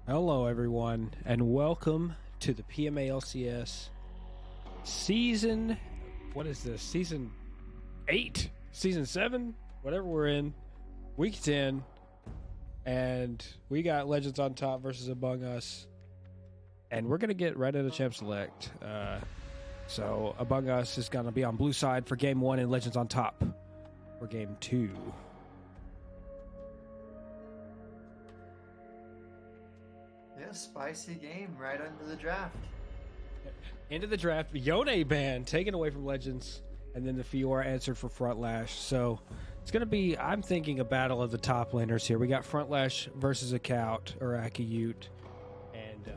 Hello, everyone, and welcome to the PMALCS season. What is this? Season 8? Season 7? Whatever we're in. Week 10. And we got Legends on Top versus Among Us. And we're going to get right into Champ Select. So Among Us is going to be on blue side for Game 1 and Legends on Top for Game 2. Yeah, spicy game right under the draft. Into the draft, Yone ban taken away from Legends, and then the Fiora answered for Front Lash. So it's going to be, I'm thinking, a battle of the top laners here. We got Front Lash versus Akout or Akiyute, and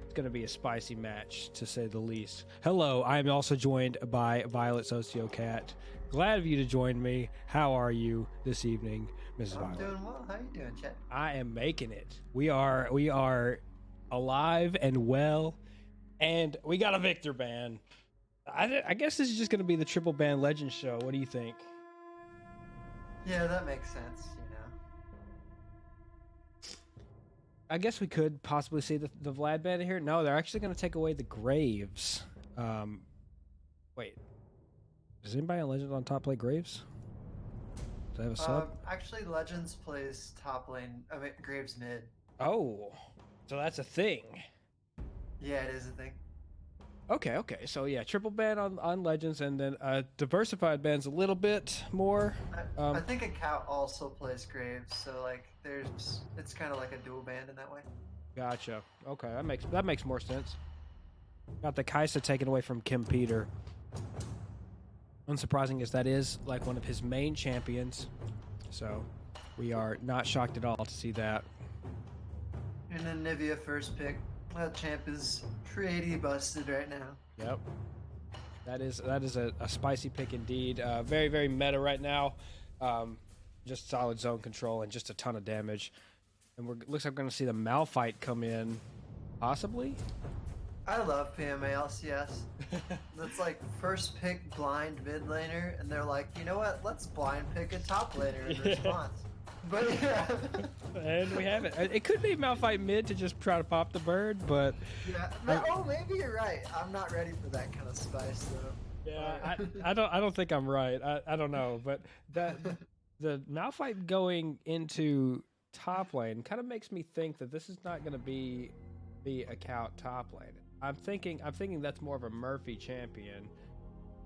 it's going to be a spicy match, to say the least. Hello, I am also joined by Violet Sociocat. Glad of you to join me. How are you this evening, Mrs. I'm Violet? doing well. How you doing, Chet? I am making it. We are alive and well, and we got a Victor ban. I guess this is just going to be the triple ban Legend show. What do you think? Yeah, that makes sense, I guess we could possibly see the Vlad ban here. No, they're actually going to take away the Graves. Wait. Does anybody on Legend on Top play Graves? Do they have a sub? Actually, Legends plays top lane. I mean, Graves mid. Oh, so that's a thing. Yeah, it is a thing. Okay. So yeah, triple ban on Legends, and then diversified bans a little bit more. I think Akout also plays Graves, so like, it's kind of like a dual ban in that way. Gotcha. Okay, that makes more sense. Got the Kaisa taken away from Kim Peter. Unsurprising as that is like one of his main champions, so we are not shocked at all to see that. And then Nivea first pick. That champ is pretty busted right now. Yep. That is a spicy pick indeed. Very, very meta right now. Just solid zone control and just a ton of damage. And looks like we're going to see the Malphite come in, possibly. I love PMA LCS. That's like first pick blind mid laner, and they're like, you know what? Let's blind pick a top laner in response. But yeah. And we have it. It could be Malphite mid to just try to pop the bird, but Yeah. Maybe you're right. I'm not ready for that kind of spice though. yeah, I don't think I'm right. I don't know, but the Malphite going into top lane kind of makes me think that this is not going to be the account top lane. I'm thinking that's more of a Murphy champion.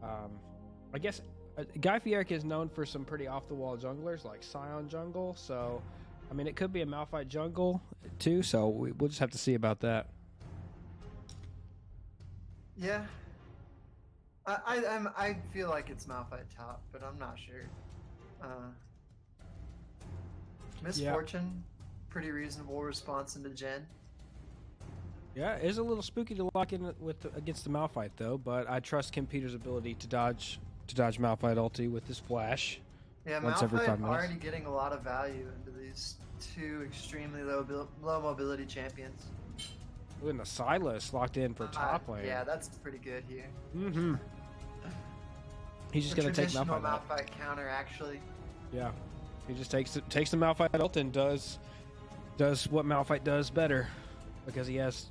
I guess Guy Fieric is known for some pretty off the wall junglers like Scion jungle, so I mean it could be a Malphite jungle too. So we'll just have to see about that. Yeah. I feel like it's Malphite top, but I'm not sure. Misfortune, pretty reasonable response into Jen. Yeah, it is a little spooky to lock in against the Malphite though, but I trust Kim Peters' ability to dodge Malphite ulti with his flash. Yeah, once every 5 Malphite minutes. already getting a lot of value into these two extremely low mobility champions. Ooh, and the Silas locked in for top lane. Yeah, that's pretty good here. Mm-hmm. He's just The gonna take traditional Malphite out. Malphite counter, actually. Yeah, he just takes the Malphite ult and does what Malphite does better, because he has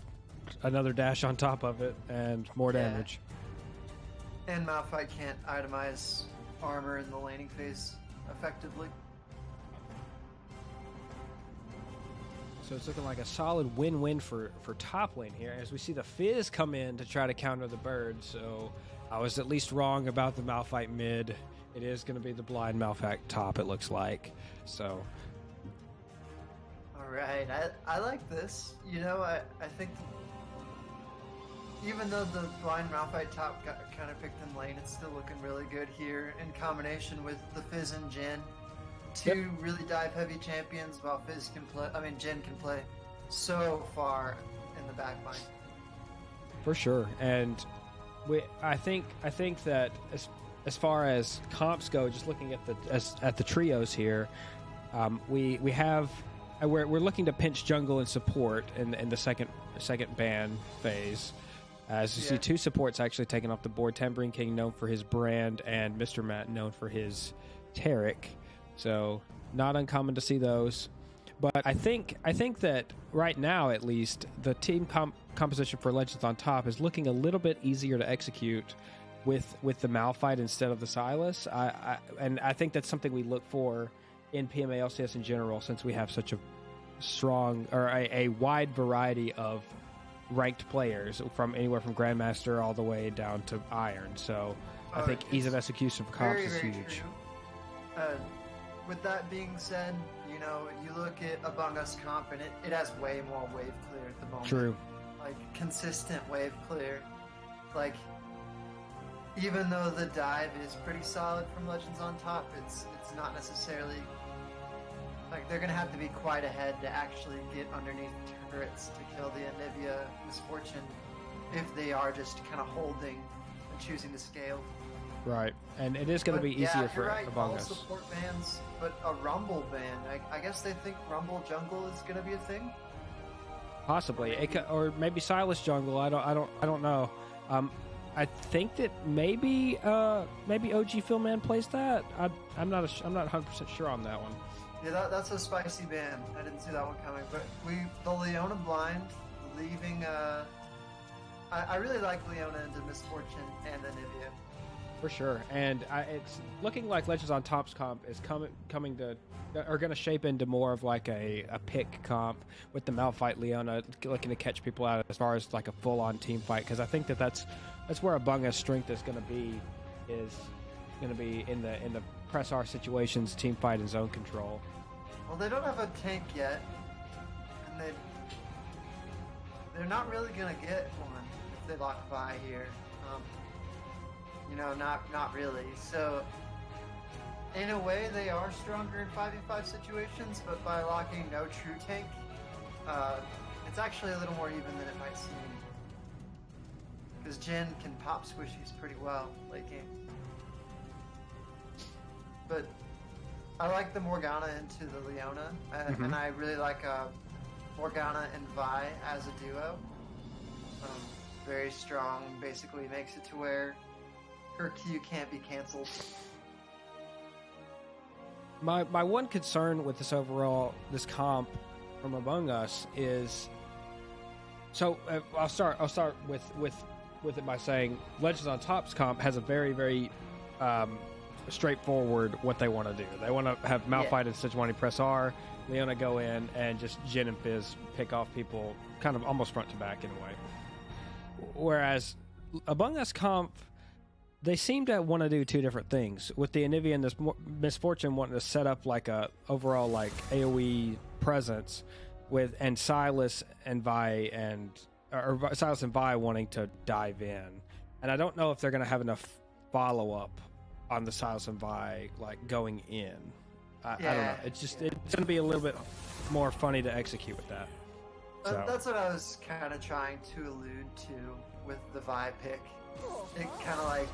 another dash on top of it and more Yeah. damage. And Malphite can't itemize armor in the laning phase effectively. So it's looking like a solid win-win for top lane here, as we see the Fizz come in to try to counter the bird. So I was at least wrong about the Malphite mid. It is going to be the blind Malphite top, it looks like. So Alright, I like this. You know, I think even though the blind Malphite top got kind of picked in lane, it's still looking really good here in combination with the Fizz and Jin. Two really dive heavy champions while Jin can play so far in the back line. for sure, and I think that as far as comps go, just looking at the trios here, we're looking to pinch jungle and support in the second ban phase. As you see, two supports actually taken off the board. Tambourine King, known for his brand, and Mr. Matt, known for his Tarek. So not uncommon to see those. But I think that right now, at least, the team composition for Legends on Top is looking a little bit easier to execute with the Malphite instead of the Silas. And I think that's something we look for in PMA LCS in general, since we have such a strong or a wide variety of ranked players from anywhere from Grandmaster all the way down to Iron. So I think ease of execution for comps is huge. With that being said, you know, you look at Among Us comp and it has way more wave clear at the moment. True. Like consistent wave clear. Like even though the dive is pretty solid from Legends on Top, it's not necessarily like they're gonna have to be quite ahead to actually get underneath turrets to kill the Anivia Misfortune if they are just kind of holding and choosing to scale. Right, and it is going to be easier for Among Us. All support bans, but a Rumble ban. I guess they think Rumble jungle is going to be a thing. Possibly, or maybe Silas jungle. I don't know. I think that maybe OG Philman plays that. I'm not 100% sure on that one. Yeah, that's a spicy ban. I didn't see that one coming. But the Leona blind leaving. I really like Leona into Misfortune and Anivia. For sure, and it's looking like Legends on Top's comp is coming to, or going to shape into more of like a pick comp with the Malphite Leona looking to catch people out as far as like a full-on team fight, because I think that's where Among Us strength is going to be in the press R situations, team fight, and zone control. Well, they don't have a tank yet, and they're not really going to get one if they lock by here. You know, not really. So, in a way, they are stronger in 5v5 situations, but by locking no true tank, it's actually a little more even than it might seem. Because Jin can pop squishies pretty well late game. But I like the Morgana into the Leona, and I really like Morgana and Vi as a duo. Very strong, basically makes it to where her Q can't be canceled. My one concern with this comp from Among Us is, so I'll start with it by saying Legends on Top's comp has a very, very straightforward what they want to do. They want to have Malphite and Sejuani press R, Leona go in, and just Jin and Fizz pick off people kind of almost front to back in a way. Whereas Among Us comp, they seem to want to do two different things. With the Anivia and this Misfortune wanting to set up like a overall like AoE presence, and Silas and Vi wanting to dive in. And I don't know if they're going to have enough follow up on the Silas and Vi like going in. I don't know. It's going to be a little bit more funny to execute with that. So. That's what I was kind of trying to allude to with the Vi pick. It kind of like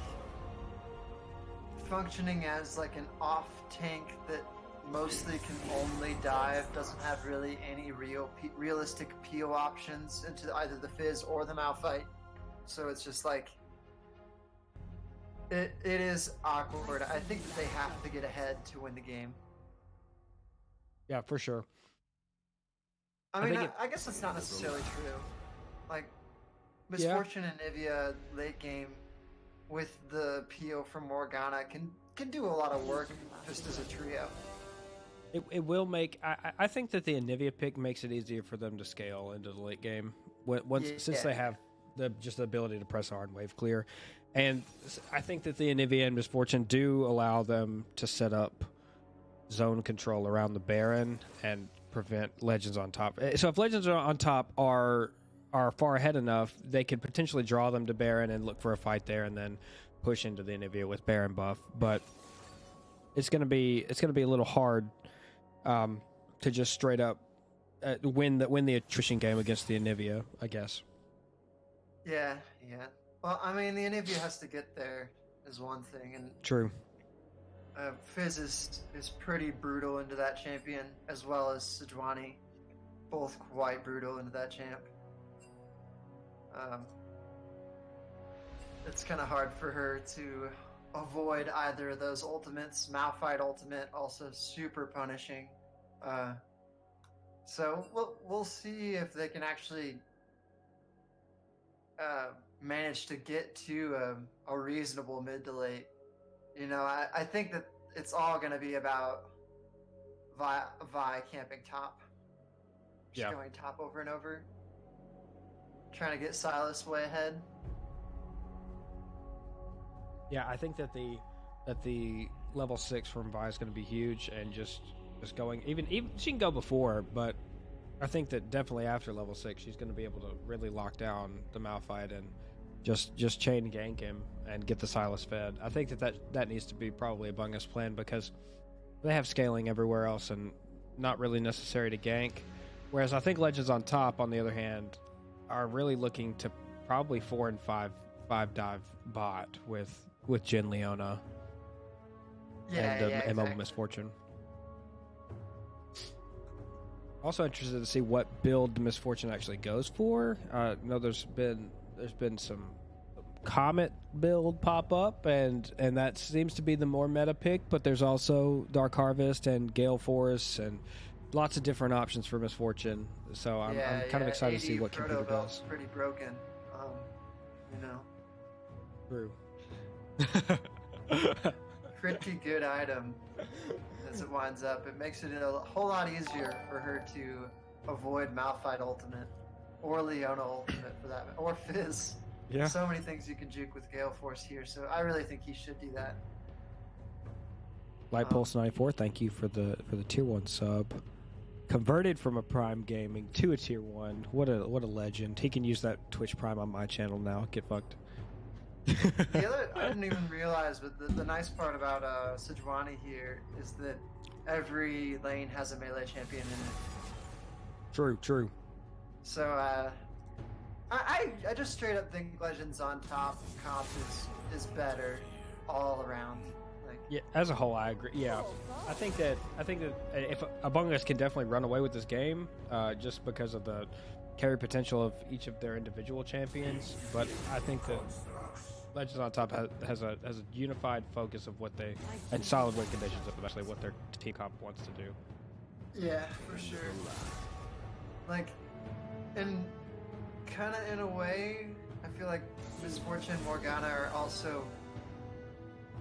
functioning as like an off tank that mostly can only dive, doesn't have really any realistic PO options into either the Fizz or the Malphite. So it's just like it is awkward. I think that they have to get ahead to win the game. Yeah, for sure. I guess it's not necessarily true. Like Misfortune and Nivea late game with the PO from Morgana can do a lot of work just as a trio. It will make. I think that the Anivia pick makes it easier for them to scale into the late game since they have the ability to press hard and wave clear, and I think that the Anivia and Misfortune do allow them to set up zone control around the Baron and prevent Legends on top. So if Legends on top are far ahead enough, they could potentially draw them to Baron and look for a fight there, and then push into the Anivia with Baron buff. But it's gonna be a little hard to just straight up win the attrition game against the Anivia, I guess. Yeah. Well, I mean, the Anivia has to get there is one thing, and true. Fizz is pretty brutal into that champion, as well as Sejuani, both quite brutal into that champ. It's kind of hard for her to avoid either of those ultimates. Malphite ultimate, also super punishing. So we'll see if they can actually manage to get to a reasonable mid to late. I think that it's all going to be about Vi camping top, just Yeah. going top over and over, trying to get Silas way ahead. Yeah, I think that the level 6 from Vi is going to be huge, and just going even she can go before, but I think that definitely after level 6 she's going to be able to really lock down the Malphite and just chain gank him and get the Silas fed. I think that needs to be probably a Bungus plan, because they have scaling everywhere else and not really necessary to gank. Whereas I think Legends on top, on the other hand, are really looking to probably 4 and 5 dive bot with Jin Leona and Mobile Misfortune. Also interested to see what build the Misfortune actually goes for. No, there's been some Comet build pop up, and that seems to be the more meta pick, but there's also Dark Harvest and Gale Forest and lots of different options for Misfortune. So I'm kind of excited to see what Computer does. Pretty broken, you know. True. Pretty good item as it winds up. It makes it a whole lot easier for her to avoid Malphite ultimate, or Leona ultimate for that, or Fizz. Yeah. So many things you can juke with Gale Force here, so I really think he should do that. Light Pulse 94, thank you for the tier 1 sub. Converted from a Prime Gaming to a tier 1. What a legend. He can use that Twitch Prime on my channel now. Get fucked. The other, I didn't even realize, but the nice part about Sejuani here is that every lane has a melee champion in it. True. So I just straight up think Legends on top comp is better all around. Like, yeah, as a whole, I agree. Yeah, I think that if Among Us can definitely run away with this game, just because of the carry potential of each of their individual champions, but I think that Legends on top has a unified focus of what they, and solid win conditions of actually what their team comp wants to do. Yeah, for sure. Like, and kind of in a way, I feel like Misfortune and Morgana are also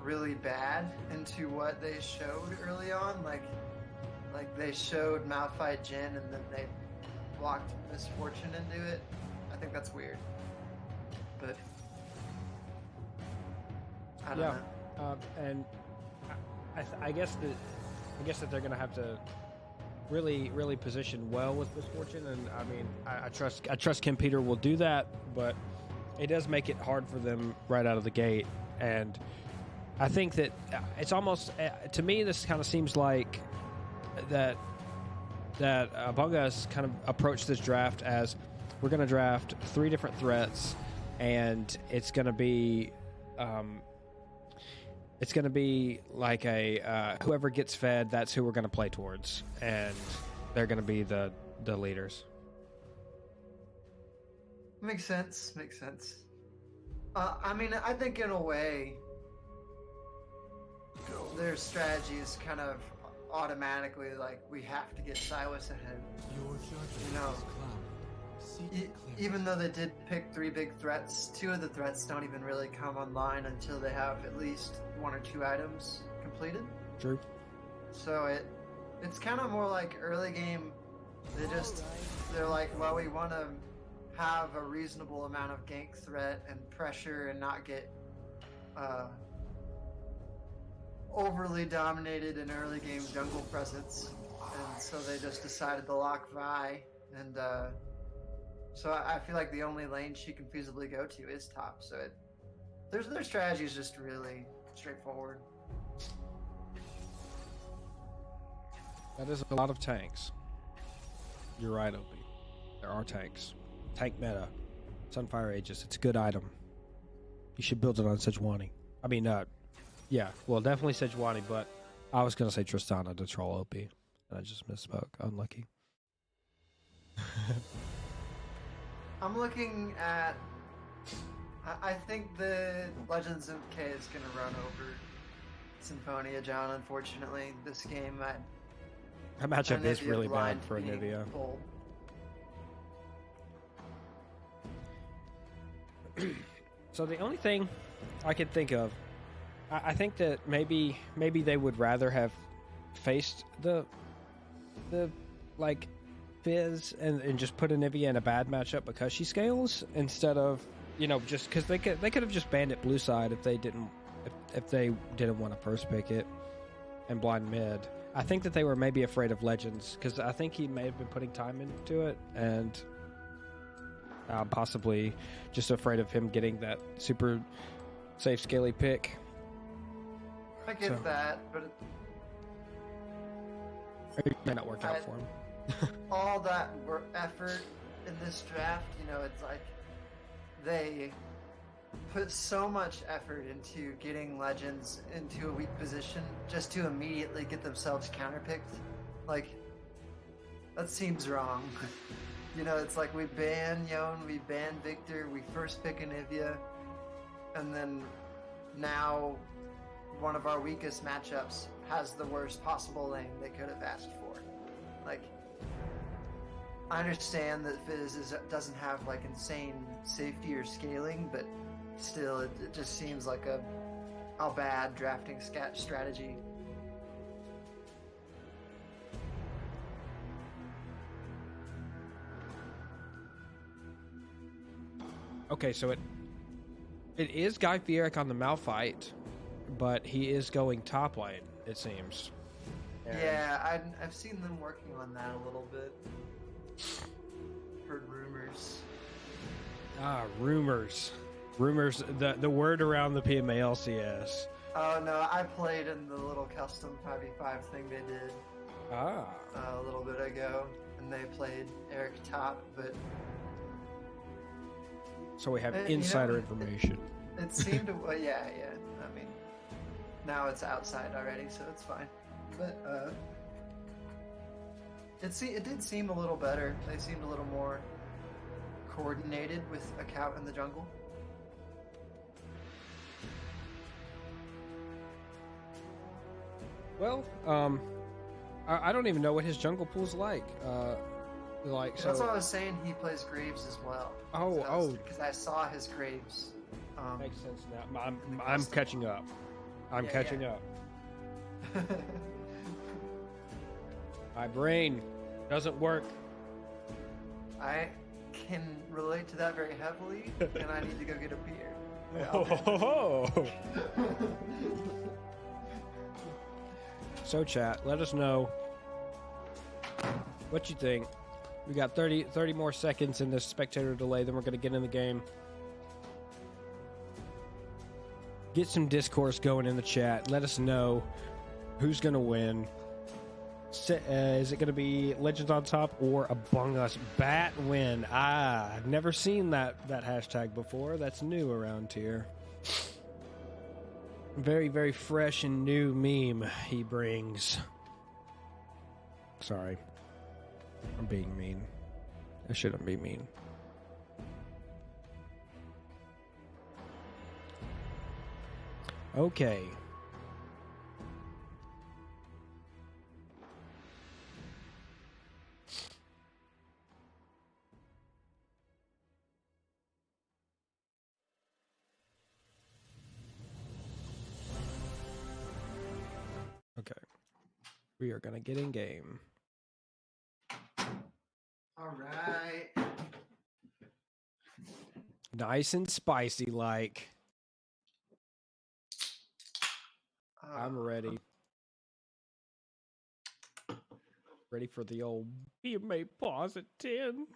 really bad into what they showed early on. Like they showed Malphite Jin and then they blocked Misfortune into it. I think that's weird. But I don't know. And I guess that they're gonna have to really position well with Misfortune, and I mean I trust Kim Peter will do that, but it does make it hard for them right out of the gate. And I think that it's almost, to me, this kind of seems like that Among Us kind of approached this draft as, we're going to draft 3 different threats, and it's going to be like a whoever gets fed, that's who we're going to play towards, and they're going to be the leaders. Makes sense. I mean, I think in a way, their strategy is kind of automatically like, we have to get Silas ahead. Even though they did pick 3 big threats, 2 of the threats don't even really come online until they have at least 1 or 2 items completed. True. So it's kind of more like early game. They're like, well, we want to have a reasonable amount of gank threat and pressure and not get overly dominated in early game jungle presence, and so they just decided to lock Vi, and so I feel like the only lane she can feasibly go to is top. So their strategy is just really straightforward. That is a lot of tanks. You're right, Opie. There are tanks. Tank meta. Sunfire Aegis. It's a good item. You should build it on Sejuani. I mean, yeah, well, definitely Sejuani, but I was going to say Tristana to troll OP, and I just misspoke. Unlucky. I'm looking at... I think the Legends of K is going to run over Symphonia John, unfortunately, this game. That matchup is Anivia really bad blind for being Anivia. pulled. So the only thing I could think of, I think that maybe they would rather have faced the like Fizz and just put Anivia in a bad matchup because she scales instead of, you know, just because they could have just banned it blue side if they didn't want to first pick it and blind mid. I think that they were maybe afraid of Legends because I think he may have been putting time into it and possibly just afraid of him getting that super safe scaly pick. I get that, but it may not work out for him. all that effort in this draft, you know, it's like they put so much effort into getting Legends into a weak position just to immediately get themselves counterpicked. Like, that seems wrong. You know, it's like we ban Yone, we ban Victor, we first pick Anivia, and then now one of our weakest matchups has the worst possible lane they could have asked for. Like, I understand that Fizz doesn't have like insane safety or scaling, but still, it just seems like a bad drafting strategy. Okay, so it is Guy Fieric on the Malphite, but he is going top lane, it seems. And yeah, I've seen them working on that a little bit. Heard rumors. Rumors. Rumors, the word around the PMA LCS. Oh no, I played in the little custom 5v5 thing they did a little bit ago, and they played Eric top, but... So we have insider information. It seemed to... yeah. I mean, now it's outside already, so it's fine. But, it did seem a little better. They seemed a little more coordinated with a cow in the jungle. Well, I don't even know what his jungle pool's like. That's what I was saying. He plays Graves as well. Because I saw his Graves. Makes sense now. I'm catching up. I'm catching up. My brain doesn't work. I can relate to that very heavily, and I need to go get a beer. So chat, let us know what you think. We got 30 more seconds in this spectator delay, then we're going to get in the game. Get some discourse going in the chat. Let us know who's going to win. Is it going to be Legends on top or Among Us Bat win? I've never seen that hashtag before. That's new around here. Very, very fresh and new meme he brings. Sorry. I'm being mean. I shouldn't be mean. Okay. Okay. We are gonna get in game. All right. Nice and spicy like. I'm ready. Ready for the old PMA pause at 10.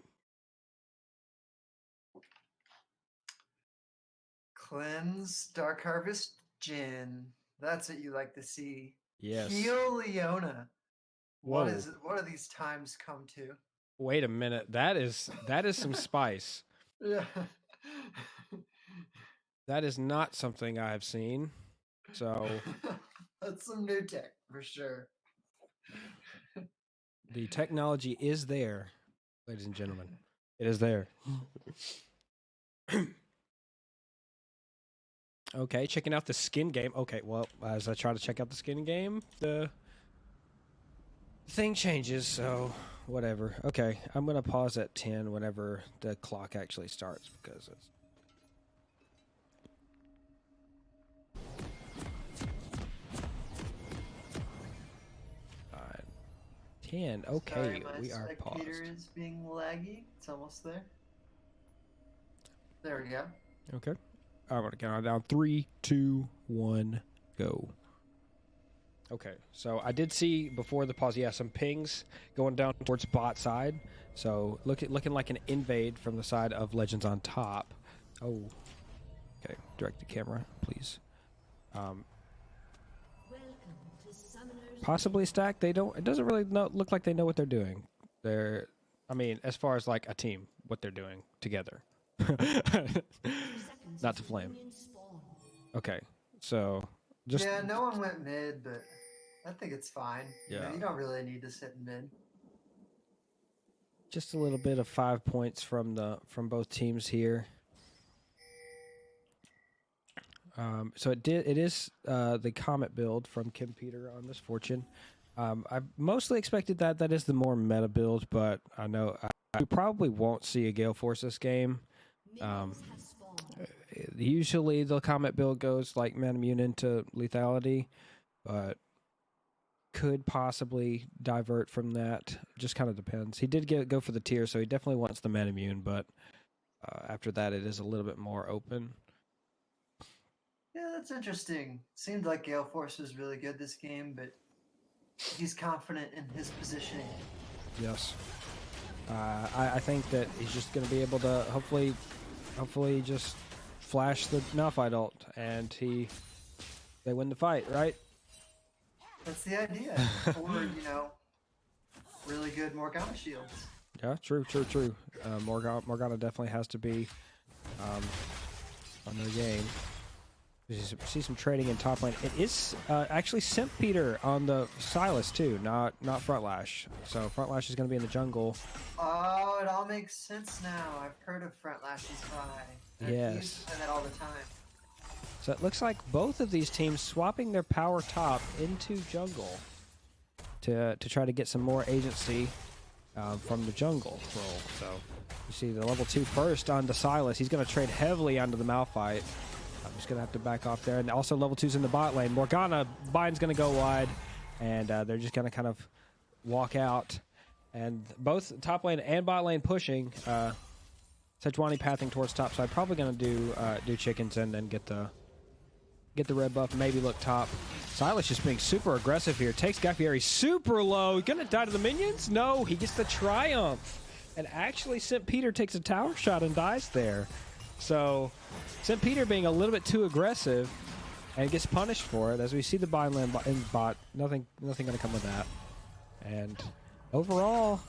Cleanse, Dark Harvest, Jhin. That's what you like to see. Yes. Heal Leona. Whoa. What do these times come to? Wait a minute. That is some spice. Yeah. That is not something I have seen. So that's some new tech for sure. The technology is there, ladies and gentlemen. It is there. Okay, checking out the skin game. Okay, well, as I try to check out the skin game, the thing changes, so whatever. Okay, I'm gonna pause at 10 whenever the clock actually starts because it's. Alright. 10. Okay, Sorry, my we are paused. spectator is being laggy. It's almost there. There we go. Okay. I'm gonna count down 3, 2, 1, go. Okay, so I did see before the pause, yeah, some pings going down towards bot side. So looking like an invade from the side of Legends on top. Oh, okay. Direct the camera, please. Possibly stack. They don't. It doesn't really look like they know what they're doing. They're, I mean, as far as like a team, what they're doing together. Not to flame. Okay, so just Yeah, no one went mid, but I think it's fine. Yeah. You don't really need to sit in mid. just a little bit of 5 points from both teams here. So it is the Comet build from Kim Peter on this Fortune. I mostly expected that is the more meta build, but I know we probably won't see a Gale Force this game. Usually the Comet build goes like man immune into lethality, but could possibly divert from that. Just kind of depends. He did go for the tier, so he definitely wants the man immune, but after that it is a little bit more open. Yeah, that's interesting. Seemed like Gale Force was really good this game, but he's confident in his positioning. Yes. I think that he's just going to be able to hopefully just flash the Malphite ult, and they win the fight, right? That's the idea. Or, really good Morgana shields. Yeah, true. Morgana definitely has to be on their game. We see some trading in top lane. It is actually Simp Peter on the Silas too, not Front Lash. So Front Lash is going to be in the jungle. Oh, it all makes sense now. I've heard of Front Lash's high. Yes. He used to say that all the time. So it looks like both of these teams swapping their power top into jungle to try to get some more agency from the jungle role. So you see the level 2 first on the Silas. He's going to trade heavily onto the Malphite. I'm just going to have to back off there. And also level 2's in the bot lane. Morgana, Biden's going to go wide, and they're just going to kind of walk out. And both top lane and bot lane pushing. Sejuani pathing towards top side. Probably going to do chickens and then get the red buff. Maybe look top. Silas just being super aggressive here. Takes Guy Fieri super low. Going to die to the minions? No, he gets the triumph. And actually, St. Peter takes a tower shot and dies there. So St. Peter being a little bit too aggressive and gets punished for it. As we see the buy land in bot, nothing going to come of that. And overall,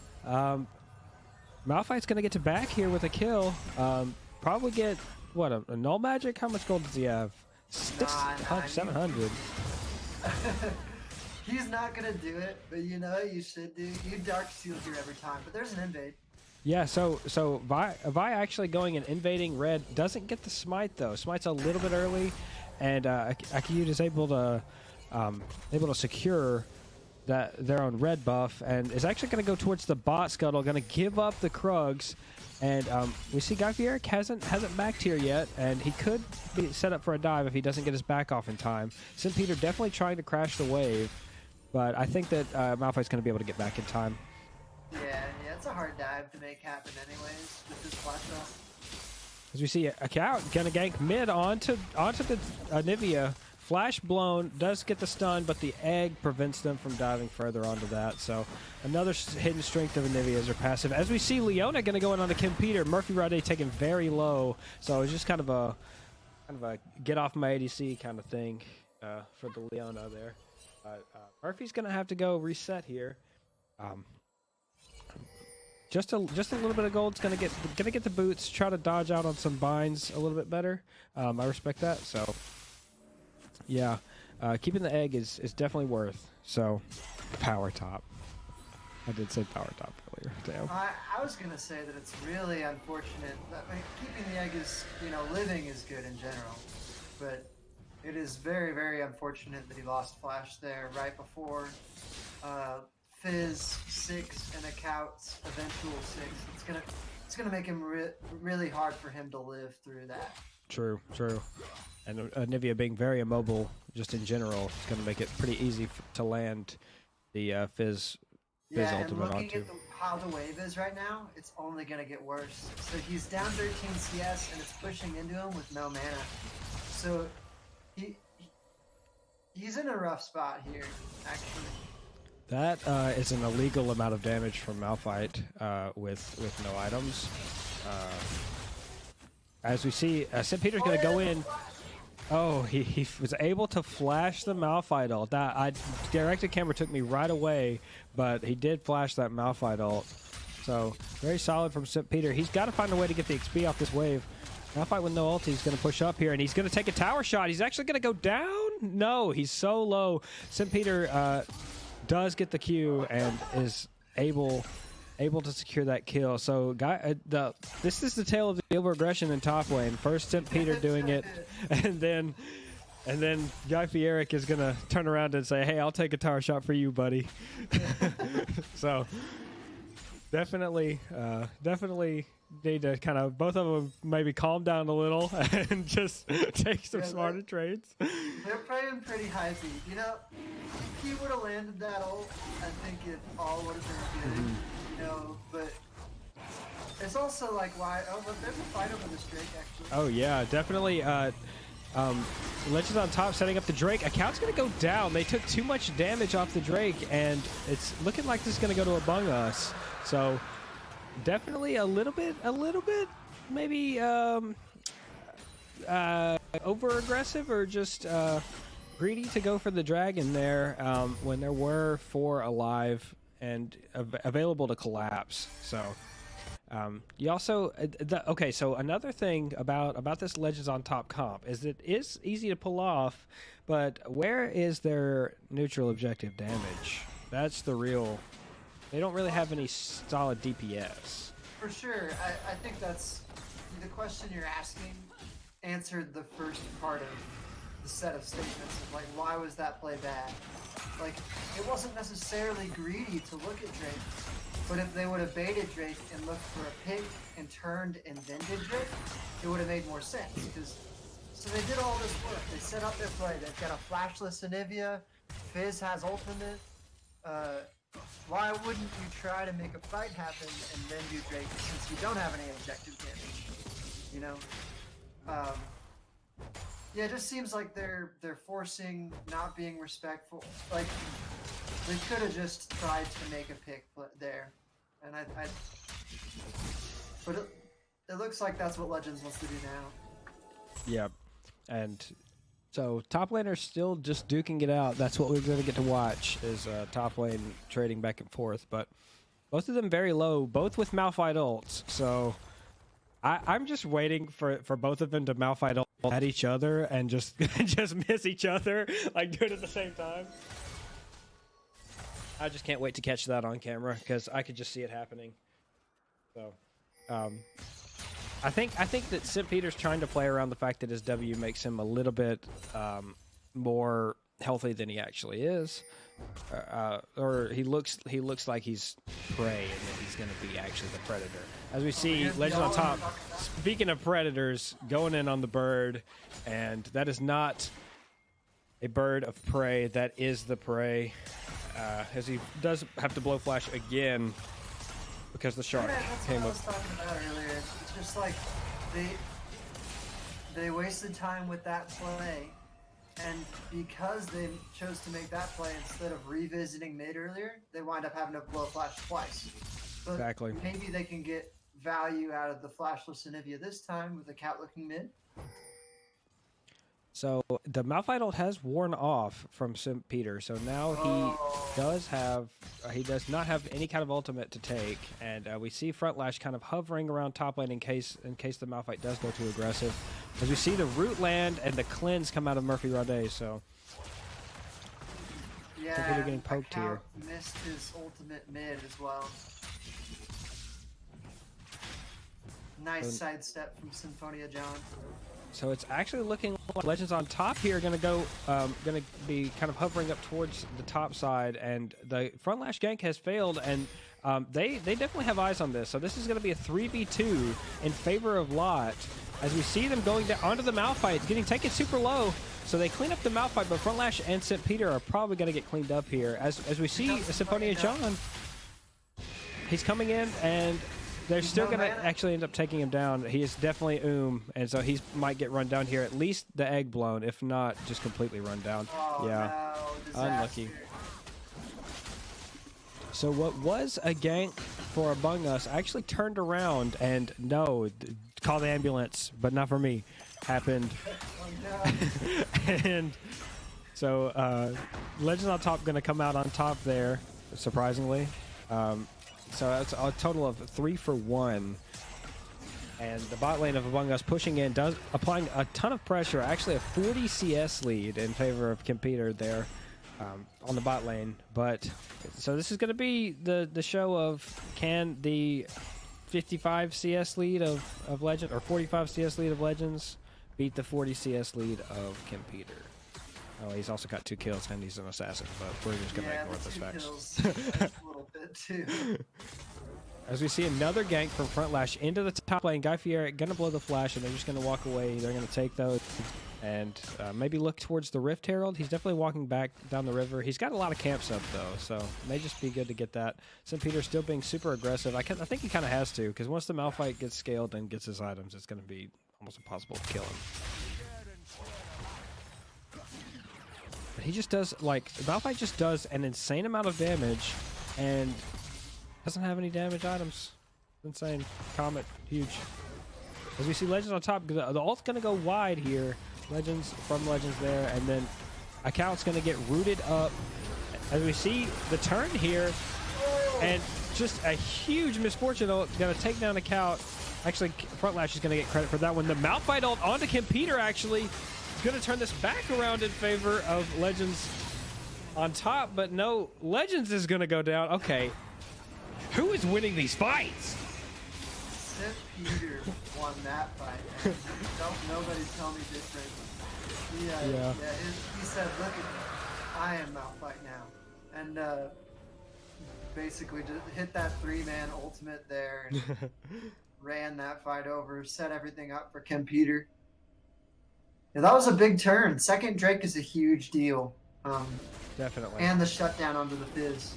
Malphite's going to get to back here with a kill. Probably get, what, a null magic? How much gold does he have? 700. He's not going to do it, but you should do. You Dark Shield here every time, but there's an invade. Yeah, so Vi actually going and invading red doesn't get the smite though. Smite's a little bit early, and Akiyud is able to secure their own red buff, and is actually going to go towards the bot scuttle, going to give up the Krugs, and we see Guy Fieri hasn't backed here yet, and he could be set up for a dive if he doesn't get his back off in time. St. Peter definitely trying to crash the wave, but I think that Malphite's going to be able to get back in time. Yeah, it's a hard dive to make happen anyways with this flash off. As we see a cow gonna gank mid onto the Nivea. Flash blown, does get the stun, but the egg prevents them from diving further onto that. So another hidden strength of Nivea is her passive. As we see Leona gonna go in onto Kim Peter. Murphy Rade taken very low. So it's just kind of a get off my ADC kind of thing for the Leona there. Murphy's gonna have to go reset here. Just a little bit of gold's gonna get the boots. Try to dodge out on some binds a little bit better. I respect that. So yeah, keeping the egg is definitely worth. So power top. I did say power top earlier. Damn. I was gonna say that it's really unfortunate. Keeping the egg is living is good in general, but it is very, very unfortunate that he lost Flash there right before Fizz 6 and a Couch eventual 6. It's gonna make him really hard for him to live through that. True. And Nivea being very immobile, just in general, is going to make it pretty easy to land the Fizz Yeah, and ultimate looking onto. at how the wave is right now, it's only gonna get worse. So he's down 13 CS and it's pushing into him with no mana. So he's in a rough spot here, actually. That is an illegal amount of damage from Malphite with no items. As we see, St. Peter's going to go in. Oh, he was able to flash the Malphite ult. That directed camera took me right away, but he did flash that Malphite ult. So very solid from St. Peter. He's got to find a way to get the XP off this wave. Malphite with no ult, he's going to push up here, and he's going to take a tower shot. He's actually going to go down? No, he's so low. St. Peter does get the Q and is able to secure that kill. So, this is the tale of the over-aggression in top lane. First, St. Peter doing it, and then Guy Fieric is gonna turn around and say, "Hey, I'll take a tower shot for you, buddy." So, definitely need to kind of both of them maybe calm down a little and just take some smarter trades. They're playing pretty hypey. You know, if he would have landed that ult, I think it all would have been good. You know, but it's also like why? Oh, but there's a fight over this Drake actually. Oh yeah, definitely. Legends on top setting up the Drake. Account's gonna go down. They took too much damage off the Drake, and it's looking like this is gonna go to Among Us. So definitely a little bit, maybe over aggressive or just greedy to go for the dragon there when there were 4 alive and available to collapse. So you also okay. So another thing about this Legends on top comp is it is easy to pull off, but where is their neutral objective damage? That's the real. They don't really have any solid DPS. For sure, I think that's the question you're asking. Answered the first part of the set of statements of like, why was that play bad? Like, it wasn't necessarily greedy to look at Drake, but if they would have baited Drake and looked for a pick and turned and then did Drake, it would have made more sense. So they did all this work. They set up their play. They've got a flashless Anivia. Fizz has ultimate. Why wouldn't you try to make a fight happen and then do Drake since you don't have any objective damage? You know? Yeah, it just seems like they're forcing, not being respectful. Like, they could have just tried to make a pick there. And but it looks like that's what Legends wants to do now. Yep. And so top laner's still just duking it out. That's what we're going to get to watch is top lane trading back and forth. But both of them very low, both with Malphite ults. So I'm just waiting for both of them to Malphite ult at each other and just miss each other, like do it at the same time. I just can't wait to catch that on camera because I could just see it happening. So, I think that St. Peter's trying to play around the fact that his W makes him a little bit more healthy than he actually is, or he looks like he's prey and that he's going to be actually the predator. As we see, Legend on top. Speaking of predators, going in on the bird, and that is not a bird of prey. That is the prey. As he does have to blow flash again because the shark came up. That's what I was talking about earlier. It's just like they wasted time with that play, and because they chose to make that play instead of revisiting mid earlier, they wind up having to blow flash twice. But exactly. Maybe they can get value out of the flashless Anivia this time with the cat looking mid. So the Malphite ult has worn off from St. Peter, so now he does not have any kind of ultimate to take, and we see Front Lash kind of hovering around top lane in case the Malphite does go too aggressive. As we see the root land and the cleanse come out of Murphy Rode, so yeah, St. Peter getting poked here. Missed his ultimate mid as well. Nice sidestep from Symphonia John. So it's actually looking like Legends on top here going to be kind of hovering up towards the top side, and the front lash gank has failed, and they definitely have eyes on this. So this is going to be a 3v2 in favor of LoT, as we see them going down onto the Malphite, getting taken super low. So they clean up the Malphite, but front lash and St. Peter are probably going to get cleaned up here. As we see Symphonia John, he's coming in, and they're still going to actually end up taking him down. He is definitely and so he might get run down here. At least the egg blown, if not, just completely run down. Oh, yeah, no, unlucky. So what was a gank for Among Us actually turned around, and no, call the ambulance, but not for me, happened. Oh, no. And so Legends on top going to come out on top there, surprisingly. So that's a total of 3 for 1. And the bot lane of Among Us pushing in, applying a ton of pressure. Actually a 40 CS lead in favor of Competer there on the bot lane. But so this is going to be the show of, can the 55 CS lead of Legend, or 45 CS lead of Legends beat the 40 CS lead of Competer? Oh, he's also got 2 kills, and he's an assassin, but we're just going to ignore those facts. A little bit too. As we see another gank from front lash into the top lane, Guy Fieri going to blow the flash, and they're just going to walk away. They're going to take those and maybe look towards the Rift Herald. He's definitely walking back down the river. He's got a lot of camps up, though, so it may just be good to get that. St. Peter still being super aggressive. I think he kind of has to, because once the Malphite gets scaled and gets his items, it's going to be almost impossible to kill him. But he just does, like, Malphite just does an insane amount of damage and doesn't have any damage items. Insane. Comet, huge. As we see Legends on top, the ult's going to go wide here. Legends there, and then account's going to get rooted up. As we see the turn here, and just a huge misfortune ult going to take down account. Actually, front lash is going to get credit for that one. The Malphite ult onto Competer actually going to turn this back around in favor of Legends on top, but no, Legends is going to go down. Okay, who is winning these fights? St. Peter won that fight. Don't nobody tell me different. He said, "Look at me, I am Malphite now," and basically just hit that 3-man ultimate there and ran that fight over, set everything up for Competer. Yeah, that was a big turn. Second Drake is a huge deal. Definitely. And the shutdown onto the Fizz.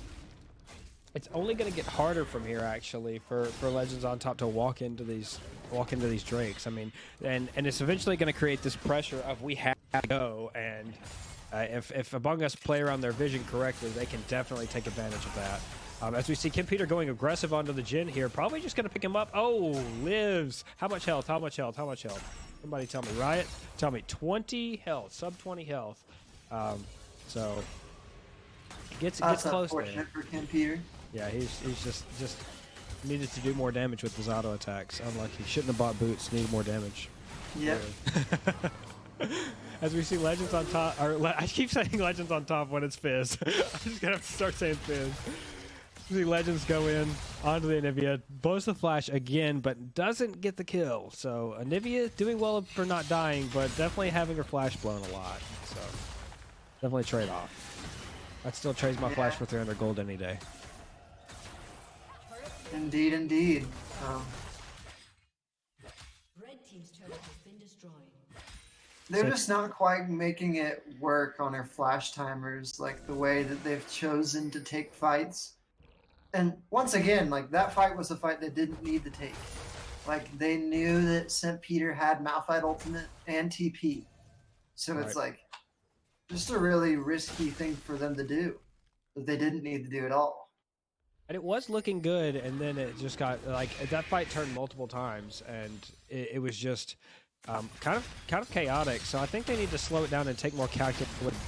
It's only going to get harder from here, actually, for Legends on top to walk into these Drakes. I mean, and it's eventually going to create this pressure of we have to go, and if Among Us play around their vision correctly, they can definitely take advantage of that. As we see Competer going aggressive onto the Jhin here, probably just going to pick him up. Oh, lives. How much health? How much health? How much health? Somebody tell me. Riot, tell me. 20 health, sub 20 health. So gets close there. For Competer. Yeah, he's just needed to do more damage with his auto attacks. Unlucky. Shouldn't have bought boots. Needed more damage. Yep. As we see Legends on top, I keep saying Legends on top when it's Fizz. I'm just gonna have to start saying Fizz. We see Legends go in onto the Anivia, blows the flash again, but doesn't get the kill. So Anivia doing well for not dying, but definitely having her flash blown a lot. So definitely trade off. I'd still trade my flash for 300 gold any day. Indeed, indeed. Red team's turret has been destroyed. They're just not quite making it work on their flash timers, like the way that they've chosen to take fights. And once again, like, that fight was a fight they didn't need to take. Like, they knew that St. Peter had Malphite ultimate and TP. So it's like just a really risky thing for them to do that they didn't need to do at all. And it was looking good, and then it just got, like, that fight turned multiple times, and it was just kind of chaotic. So I think they need to slow it down and take more calculated,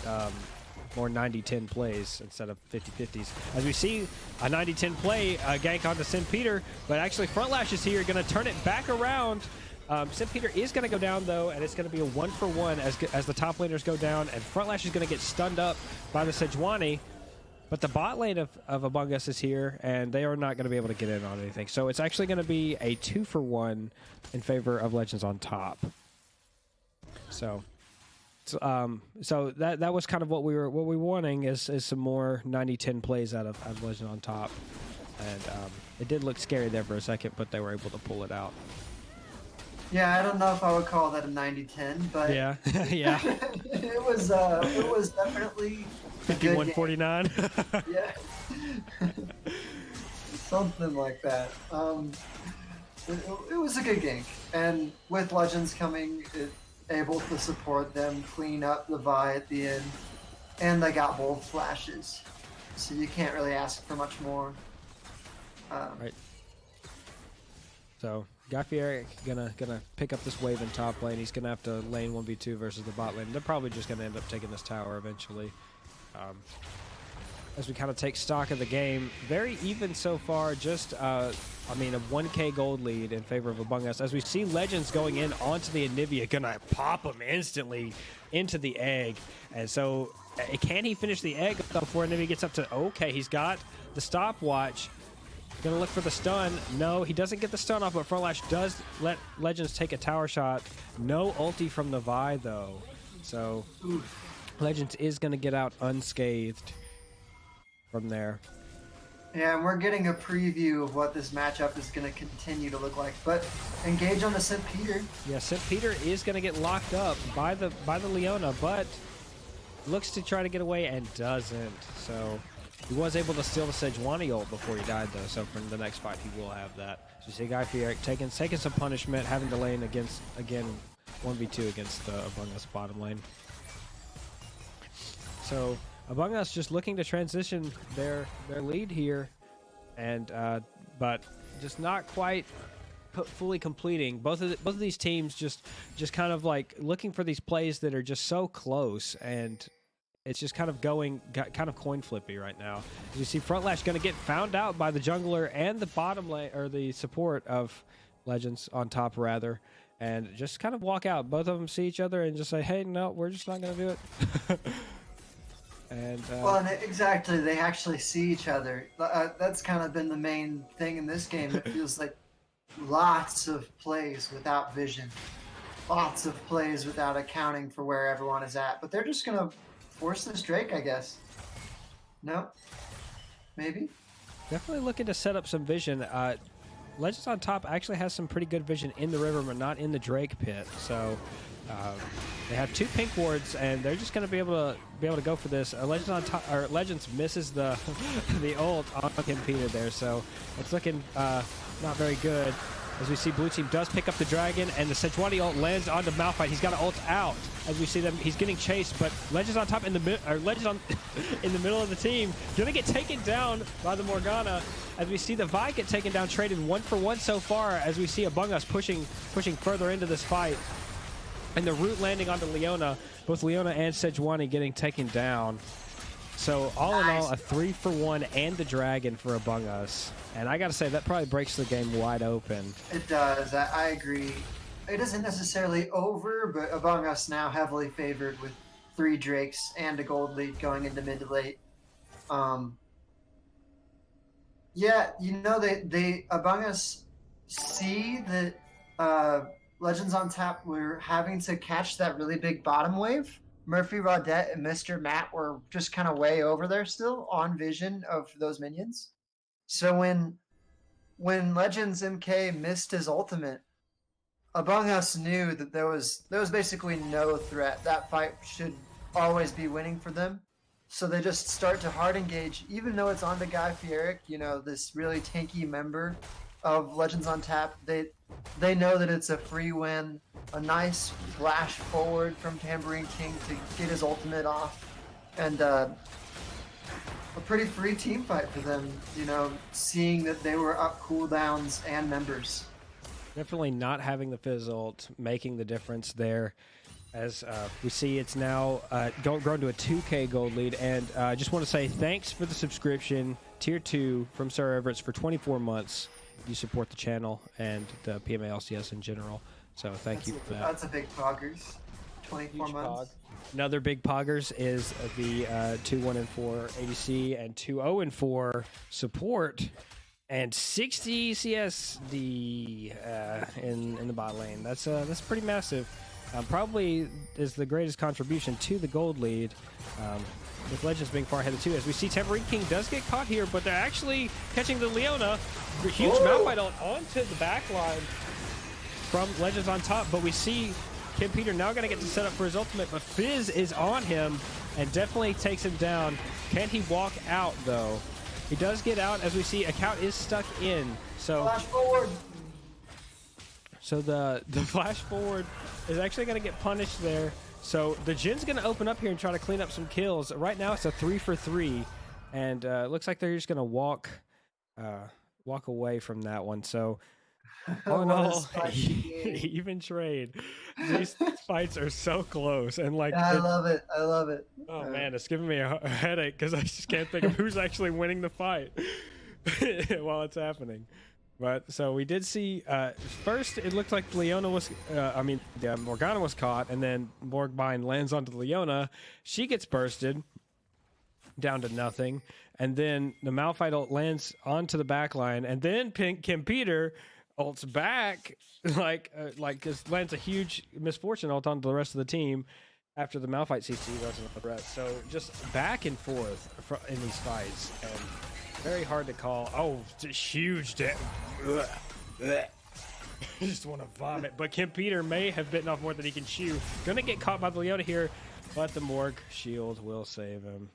more 90-10 plays instead of 50-50s. As we see a 90-10 play, gank onto St. Peter, but actually front lash is here, going to turn it back around. St. Peter is going to go down, though, and it's going to be a 1-for-1 as the top laners go down, and front lash is going to get stunned up by the Sejuani. But the bot lane of Among Us is here, and they are not going to be able to get in on anything. So it's actually going to be a 2-for-1 in favor of Legends on top. So that was kind of what we were wanting is some more 90-10 plays out of Legend on Top, and it did look scary there for a second, but they were able to pull it out. Yeah, I don't know if I would call that a 90-10, but Yeah, yeah, it was definitely a good game. 51-49. Yeah, something like that. It was a good game, and with Legends coming, able to support them, clean up the Vi at the end, and they got both flashes, so you can't really ask for much more. Right. So Guy Fieri gonna pick up this wave in top lane. He's gonna have to lane 1v2 versus the bot lane. They're probably just gonna end up taking this tower eventually. As we kind of take stock of the game, very even so far. Just a 1K gold lead in favor of Among Us. As we see Legends going in onto the Anivia, gonna pop him instantly into the egg. And so, can he finish the egg before Anivia gets up to? Okay, he's got the stopwatch. Gonna look for the stun. No, he doesn't get the stun off, but Frontlash does let Legends take a tower shot. No ulti from the Vi though, so Legends is gonna get out unscathed from there. Yeah, and we're getting a preview of what this matchup is going to continue to look like. But engage on the St. Peter. Yeah, St. Peter is going to get locked up by the Leona, but looks to try to get away and doesn't. So he was able to steal the Sejuani ult before he died, though. So for the next fight, he will have that. So you see Guy Fieri taking some punishment, having to lane against, again, 1v2 against the Among Us bottom lane. So Among Us just looking to transition their lead here, and but just not quite fully completing. Both of these teams just kind of like looking for these plays that are just so close, and it's just kind of going kind of coin flippy right now. As you see, Frontlash going to get found out by the jungler and the bottom lane, or the support of Legends on top rather, and just kind of walk out. Both of them see each other and just say, "Hey, no, we're just not going to do it." And well, and exactly, they actually see each other. That's kind of been the main thing in this game. It feels like lots of plays without vision, lots of plays without accounting for where everyone is at. But they're just gonna force this Drake, I guess. No, maybe. Definitely looking to set up some vision. Legends on top actually has some pretty good vision in the river, but not in the Drake pit. So they have 2 pink wards, and they're just going to be able to go for this. Legends on top, or Legends misses the the ult on Peter there, so it's looking not very good. As we see, blue team does pick up the dragon, and the Sejuani ult lands onto Malphite. He's got an ult out. As we see them, he's getting chased, but Legends on top in the Legends on in the middle of the team gonna get taken down by the Morgana. As we see the Vi get taken down, traded 1-for-1 so far. As we see Among Us pushing further into this fight. And the root landing onto Leona, both Leona and Sejuani getting taken down. So all in all, a 3-for-1 and the dragon for Among Us. And I got to say, that probably breaks the game wide open. It does. I agree. It isn't necessarily over, but Among Us now heavily favored with 3 Drakes and a gold lead going into mid to late. Yeah, you know, they Among Us see that Legends on top were having to catch that really big bottom wave. Murphy, Raudette, and Mr. Matt were just kind of way over there still on vision of those minions. So when Legends MK missed his ultimate, Among Us knew that there was basically no threat. That fight should always be winning for them. So they just start to hard engage, even though it's on the Guy Fieri, you know, this really tanky member of Legends on Tap. They know that it's a free win, a nice flash forward from Tambourine King to get his ultimate off, and a pretty free team fight for them, you know, seeing that they were up cooldowns and members. Definitely not having the Fizz ult making the difference there. As we see, it's now grown to a 2K gold lead. And I just want to say thanks for the subscription, Tier 2 from Sir Everett's for 24 months. You support the channel and the PMA LCS in general. So thank you for that. That's a big poggers. 24 months. Another big poggers is the 2-1-4 ADC and 2-0-4 support. And 60 CSD in the bot lane. That's pretty massive. probably is the greatest contribution to the gold lead, with Legends being far ahead of 2. As we see, Tambourine King does get caught here, but they're actually catching the Leona. Huge Malphite ult onto the back line from Legends on top, but we see Kim Peter now going to get to set up for his ultimate, but Fizz is on him and definitely takes him down. Can he walk out, though? He does get out, as we see Account is stuck in. So Flash forward. So the flash forward is actually going to get punished there. So the Jin's going to open up here and try to clean up some kills. Right now it's a 3 for 3, and it looks like they're just going to walk away from that one. So all in all, even trade. These fights are so close, and like I love it. I love it. Oh man, it's giving me a headache because I just can't think of who's actually winning the fight while it's happening. But so we did see first it looked like Leona was Morgana was caught, and then Morgbind lands onto Leona. She gets bursted down to nothing, and then the Malphite ult lands onto the back line, and then Kim Peter ults back like lands a huge misfortune ult onto the rest of the team after the Malphite CC wasn't a threat. So just back and forth in these fights, and very hard to call. Oh, huge damage. I just want to vomit. But Kim Peter may have bitten off more than he can chew. Gonna get caught by the Leona here, but the Morg shield will save him.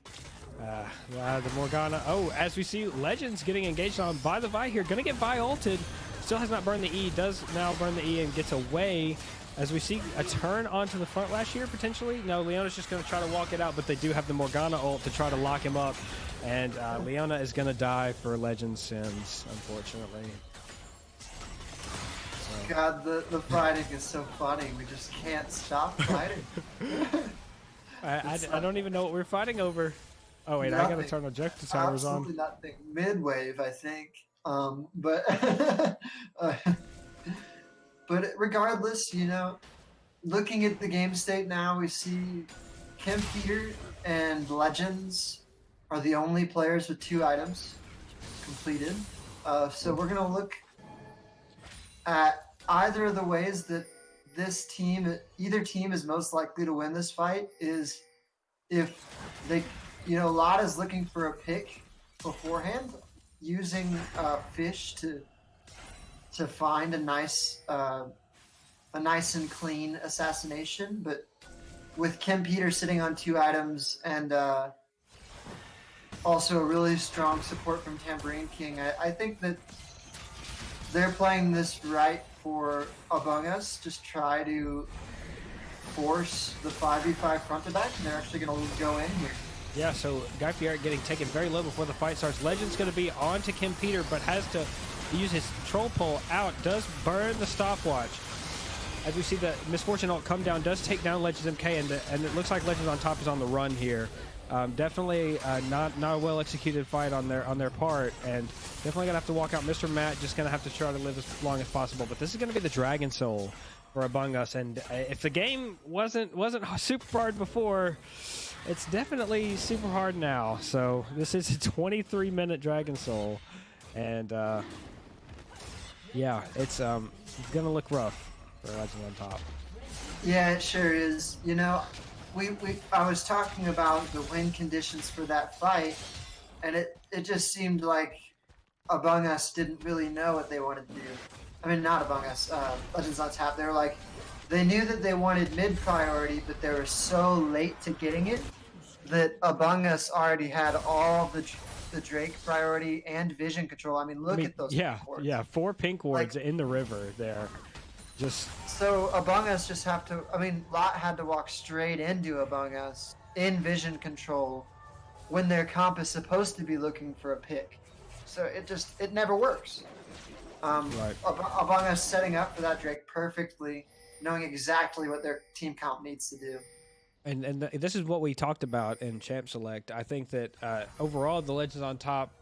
The Morgana. Oh, as we see, Legends getting engaged on by the Vi here. Gonna get Vi ulted. Still has not burned the E. Does now burn the E and gets away. As we see a turn onto the front lash here, potentially. No, Leona's just going to try to walk it out, but they do have the Morgana ult to try to lock him up. And Leona is going to die for Legend sins, unfortunately. So. God, the fighting is so funny. We just can't stop fighting. I don't even know what we're fighting over. Oh, wait, nothing. I got to turn objective timers on. Absolutely nothing. Mid-wave, I think. But but regardless, you know, looking at the game state now, we see Kim Peter and Legends are the only players with 2 items completed. So we're gonna look at either of the ways that either team is most likely to win this fight. Is if they, you know, LoT is looking for a pick beforehand, using fish to find a nice and clean assassination, but with Kim Peter sitting on 2 items and also a really strong support from Tambourine King, I think that they're playing this right for Among Us. Just try to force the 5v5 front to back, and they're actually going to go in here. Yeah, so Guy Fieri getting taken very low before the fight starts. Legend's going to be on to Kim Peter, but has to use his troll pull out. Does burn the stopwatch. As we see the Misfortune ult come down, does take down Legends MK, and it looks like Legends on top is on the run here. Definitely not a well executed fight on their part, and definitely gonna have to walk out. Mr. Matt just gonna have to try to live as long as possible. But this is gonna be the Dragon Soul for Among Us, and if the game wasn't super hard before, it's definitely super hard now. So this is a 23-minute Dragon Soul, and yeah, it's gonna look rough for Legend on top. Yeah, it sure is. You know, I was talking about the win conditions for that fight, and it just seemed like Among Us didn't really know what they wanted to do. I mean, not Among Us, Legends on Tap. They were like, they knew that they wanted mid priority, but they were so late to getting it that Among Us already had all the Drake priority and vision control. I mean, look at those. Yeah, yeah, 4 pink wards in the river there. Just so Among Us just have to. I mean, LoT had to walk straight into Among Us in vision control when their comp is supposed to be looking for a pick. So it never works. right. Among Us setting up for that Drake perfectly, knowing exactly what their team comp needs to do. And this is what we talked about in Champ Select. I think that overall the Legends on top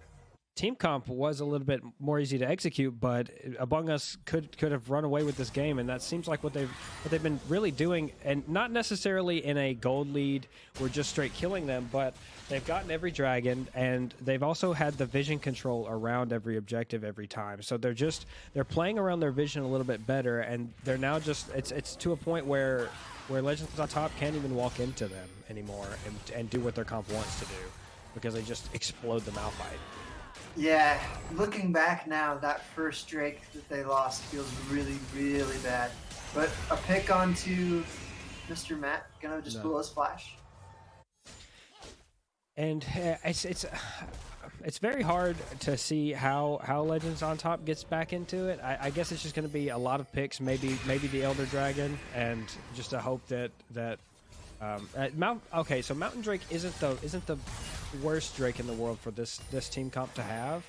team comp was a little bit more easy to execute, but Among Us could have run away with this game, and that seems like what they've been really doing, and not necessarily in a gold lead or just straight killing them, but they've gotten every dragon, and they've also had the vision control around every objective every time. So they're playing around their vision a little bit better, and they're now just it's to a point where Legends on Top can't even walk into them anymore and do what their comp wants to do, because they just explode the Malphite. Yeah, looking back now, that first Drake that they lost feels really, really bad. But a pick onto Mr. Matt, gonna just blow a splash. And it's very hard to see how Legends on Top gets back into it. I guess it's just going to be a lot of picks, maybe the Elder Dragon, and just a hope that so Mountain Drake isn't the worst Drake in the world for this team comp to have.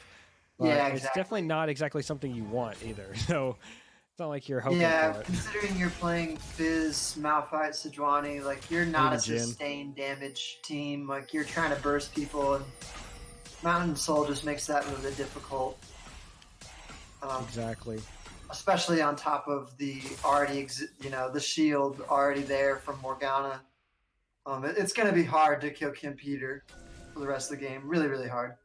But yeah, exactly. It's definitely not exactly something you want either. So it's not like you're hoping for it. Considering you're playing Fizz, Malphite, Sejuani, like you're not a sustained damage team. Like you're trying to burst people, and Mountain Soul just makes that really difficult. Exactly. Especially on top of the already, the shield already there from Morgana. It's going to be hard to kill Kim Peter for the rest of the game. Really, really hard.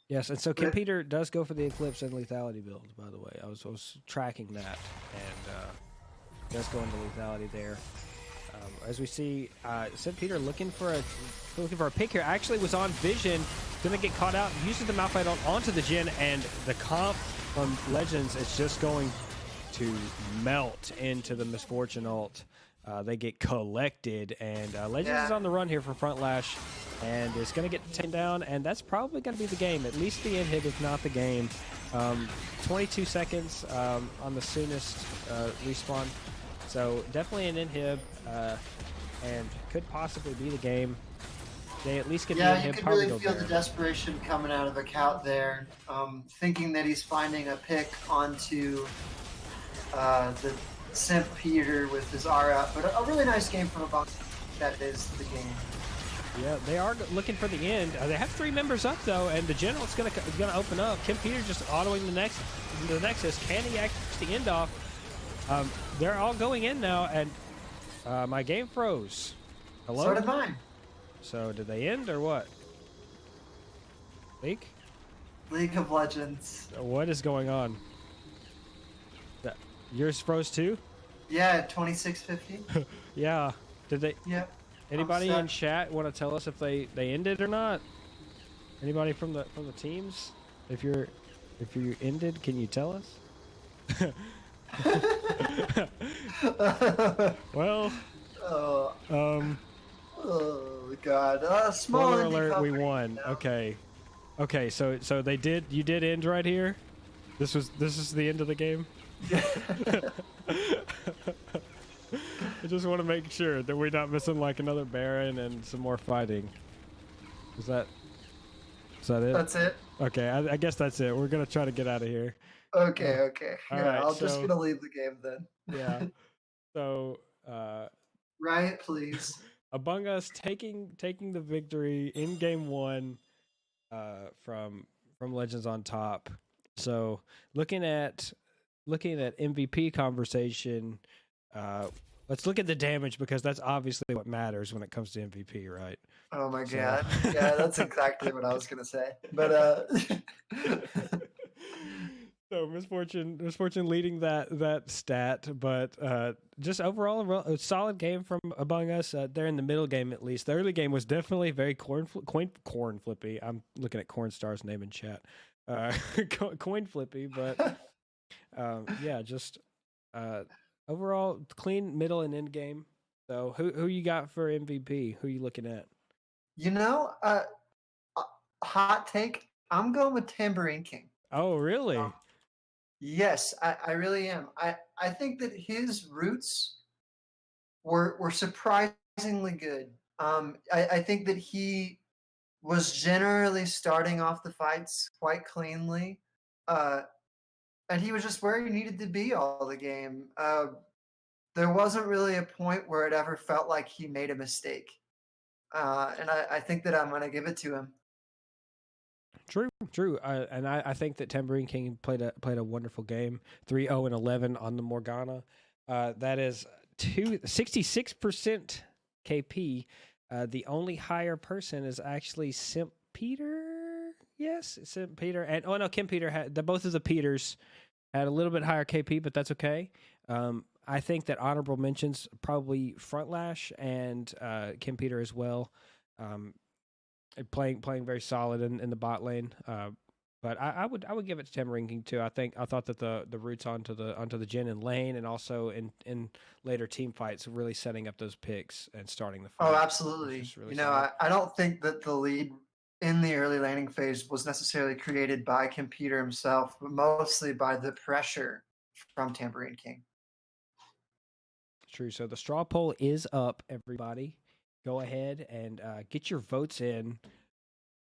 Yes, and so Kim Peter does go for the Eclipse and lethality build, by the way. I was tracking that, and does go into lethality there. As we see, St. Peter looking for a pick here. Actually was on vision, going to get caught out, uses the Malphite onto the Jhin, and the comp from Legends is just going to melt into the Misfortune ult. They get collected, and Legends is on the run here for Front Lash, and is going to get taken down, and that's probably going to be the game, at least the inhib, if not the game. 22 seconds on the soonest respawn, so definitely an inhib, and could possibly be the game. They at least get the inhib. You can really feel the desperation coming out of the Count there, thinking that he's finding a pick onto the St. Peter with his Aura, but a really nice game from Abang. That is the game. Yeah, they are looking for the end. They have 3 members up though, and the General's gonna open up. Kim Peter just autoing the Nexus. Can he actually end off? They're all going in now, and my game froze. Hello? So did mine. So did they end or what? League of Legends. What is going on? Yours froze too? Yeah, 2650. Yeah. Did they? Yep. Anybody in chat want to tell us if they ended or not? Anybody from the teams? If you ended, can you tell us? Well. Oh God! Spoiler alert! We won. Okay. Okay. So they did. You did end right here. This is the end of the game. I just want to make sure that we're not missing like another Baron and some more fighting. Is that it? That's it. Okay, I guess that's it. We're gonna try to get out of here. Okay. Yeah, right, I'm just gonna leave the game then. Yeah. So. Riot, please. Among Us taking the victory in game 1 from Legends on Top. So looking at MVP conversation, let's look at the damage, because that's obviously what matters when it comes to MVP, right? Oh my God. Yeah, that's exactly what I was gonna say. But so Misfortune leading that stat, but just overall a solid game from Among Us. They're in the middle game at least. The early game was definitely very corn flippy. I'm looking at Cornstar's name in chat. Coin flippy, but yeah, just overall clean middle and end game. So who you got for MVP? Who are you looking at? Hot take. I'm going with Tambourine King. Oh, really? Yes, I really am. I think that his roots were surprisingly good. I think that he was generally starting off the fights quite cleanly, and he was just where he needed to be all the game. There wasn't really a point where it ever felt like he made a mistake, and I think that I'm going to give it to him. True. And I think that Tambourine King played a wonderful game. 3-0-11 on the Morgana. That is 66% KP. The only higher person is actually Simp Peter. Yes, Simp Peter. And oh no, Kim Peter had both of the Peters had a little bit higher KP, but that's okay. I think that honorable mentions probably Frontlash and Kim Peter as well. Playing very solid in the bot lane. But I would give it to Tambourine King too. I thought that the roots onto the Jhin and lane, and also in later team fights, really setting up those picks and starting the fight. Oh, was absolutely. just really You know, solid. I don't think that the lead in the early laning phase was necessarily created by Computer himself, but mostly by the pressure from Tambourine King. True. So the straw poll is up, everybody. Go ahead and get your votes in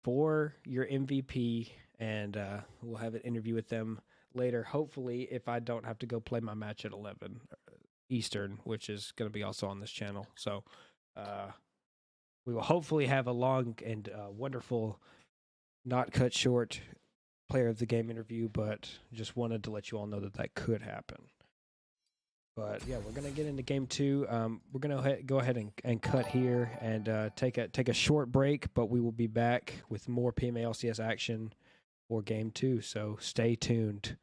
for your MVP, and we'll have an interview with them later. Hopefully, if I don't have to go play my match at 11 Eastern, which is going to be also on this channel. So we will hopefully have a long and wonderful, not cut short player of the game interview, but just wanted to let you all know that could happen. But yeah, we're gonna get into game 2. We're gonna go ahead and cut here and take a short break, but we will be back with more PMA LCS action for game 2. So stay tuned.